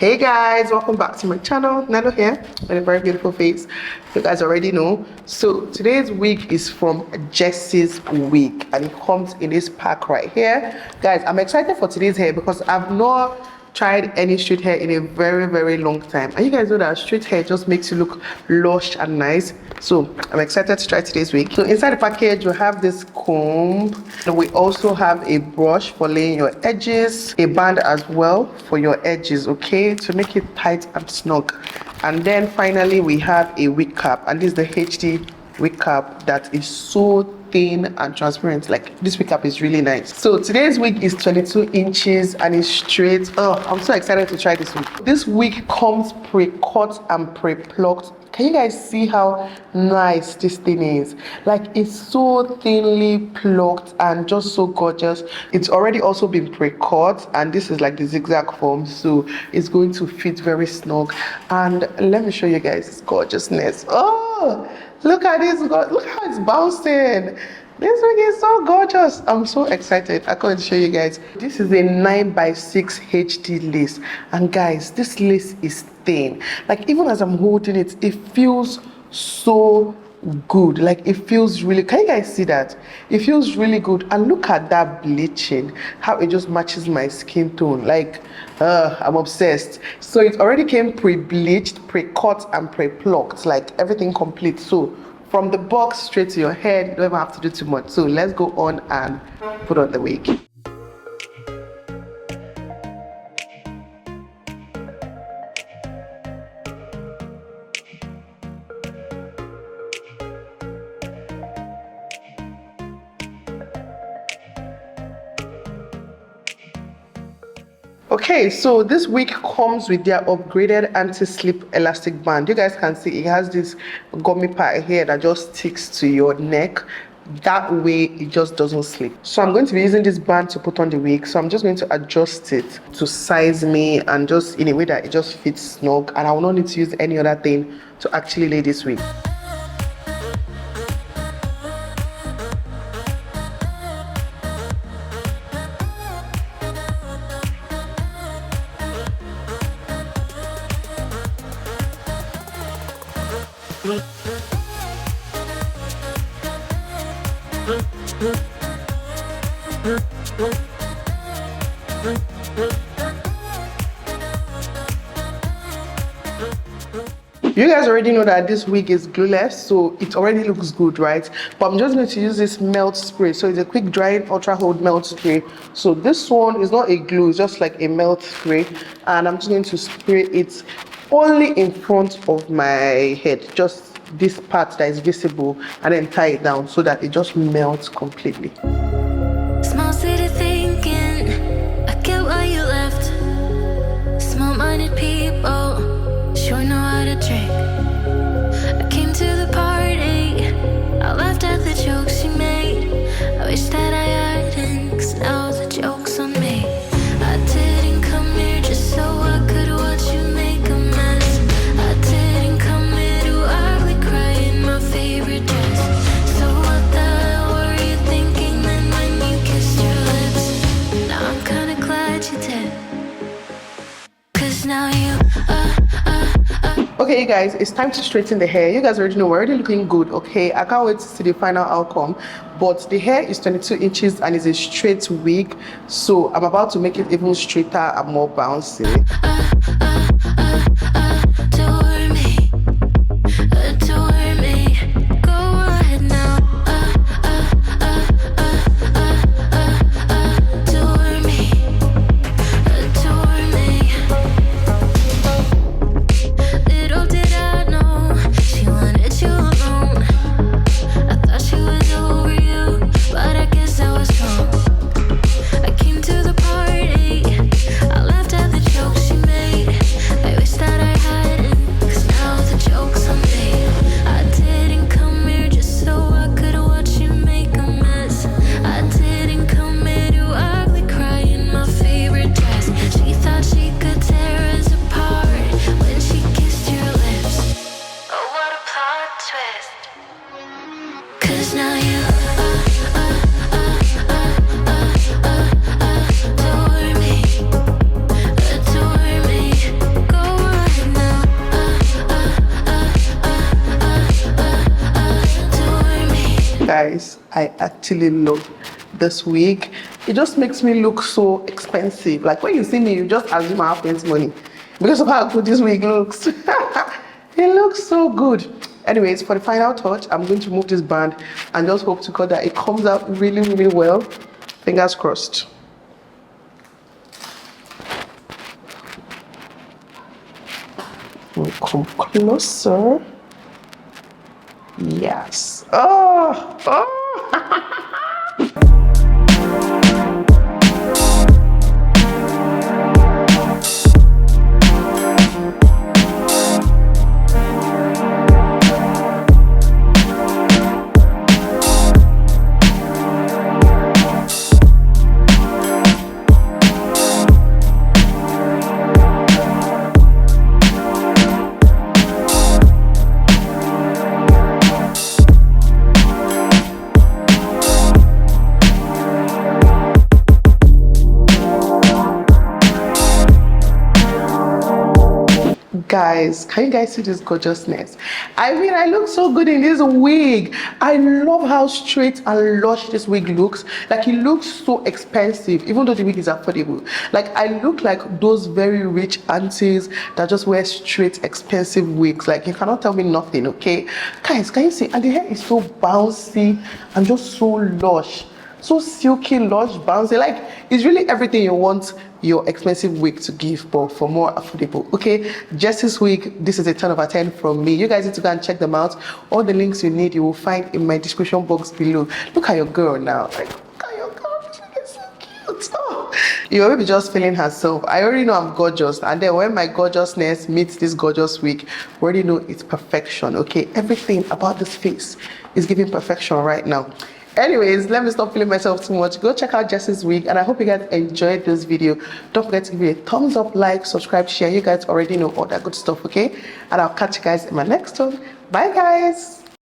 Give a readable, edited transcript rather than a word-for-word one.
Hey guys, welcome back to my channel. Nelo here with a very beautiful face. You guys already know. So today's wig is from Jessie's Wig and it comes in this pack right here. Guys, I'm excited for today's hair because I've not tried any straight hair in a very long time, and you guys know that straight hair just makes you look lush and nice. So I'm excited to try today's wig. So inside the package we have this comb, and we also have a brush for laying your edges, a band as well for your edges, okay, to make it tight and snug. And then finally we have a wig cap, and this is the HD wig cap that is so thin and transparent. Like, this wig cap is really nice. So today's wig is 22 inches and it's straight. Oh, I'm so excited to try this wig. This wig comes pre-cut and pre-plucked. Can you guys see how nice this thing is? Like, it's so thinly plucked and just so gorgeous. It's already also been pre-cut, and this is like the zigzag form, so it's going to fit very snug. And let me show you guys its gorgeousness. Oh, look at this. Look how it's bouncing. This wig is so gorgeous. I'm so excited. I'm going to show you guys. This is a 9x6 HD lace, and guys, this lace is thin. Like, even as I'm holding it, it feels so good. Like, it feels really, can you guys see that? It feels really good. And look at that bleaching, how it just matches my skin tone. Like, I'm obsessed. So it already came pre-bleached, pre-cut and pre-plucked, like everything complete. So from the box straight to your head, you don't even have to do too much. So let's go on and put on the wig. Okay, so this wig comes with their upgraded anti-slip elastic band. You guys can see it has this gummy part here that just sticks to your neck. That way it just doesn't slip. So I'm going to be using this band to put on the wig. So I'm just going to adjust it to size me and just in a way that it just fits snug, and I will not need to use any other thing to actually lay this wig. You guys already know that this wig is glueless, so it already looks good, right? But I'm just going to use this melt spray. So it's a quick drying ultra hold melt spray. So this one is not a glue, it's just like a melt spray, and I'm just going to spray it only in front of my head, just this part that is visible, and then tie it down so that it just melts completely. Small city thinking, I get why you left. Small-minded people sure know how to drink. I came to the party, I laughed at the jokes you made. I wish that I hadn't, 'cause now the joke's on me. I didn't come here just so I could watch you make a mess. I didn't come here to ugly cry in my favorite dress. So what the hell were you thinking then when you kissed your lips? Now I'm kinda glad you did, 'cause now you Okay, you guys, it's time to straighten the hair. You guys already know we're already looking good, okay? I can't wait to see the final outcome. But the hair is 22 inches and is a straight wig, so I'm about to make it even straighter and more bouncy. adore me. Go ahead now. Adore me. Adore me. Little did I know she wanted you alone. I thought she was over you, but I guess I was wrong. I came to the party, I laughed at the jokes she made. I actually love this wig. It just makes me look so expensive. Like when you see me, you just assume I have plenty money because of how good this wig looks. It looks so good. Anyways, for the final touch, I'm going to remove this band and just hope to God that it comes out really, really well. Fingers crossed. We'll come closer. Yes. Oh, oh. Guys, can you guys see this gorgeousness? I mean, I look so good in this wig. I love how straight and lush this wig looks. Like, it looks so expensive, even though the wig is affordable. Like, I look like those very rich aunties that just wear straight, expensive wigs. Like, you cannot tell me nothing, okay? Guys, can you see? And the hair is so bouncy and just so lush. So silky, lush, bouncy. Like, it's really everything you want your expensive wig to give, but for more affordable. Okay, Jessieswig, this is a 10 over 10 from me. You guys need to go and check them out. All the links you need you will find in my description box below. Look at your girl now. Like, look at your girl. This wig is so cute. Oh. You're maybe just feeling herself. I already know I'm gorgeous, and then when my gorgeousness meets this gorgeous wig, we already know it's perfection. Okay, everything about this face is giving perfection right now. Anyways, let me stop feeling myself too much. Go check out Jessieswig, and I hope you guys enjoyed this video. Don't forget to give it a thumbs up, like, subscribe, share. You guys already know all that good stuff, okay? And I'll catch you guys in my next one. Bye, guys.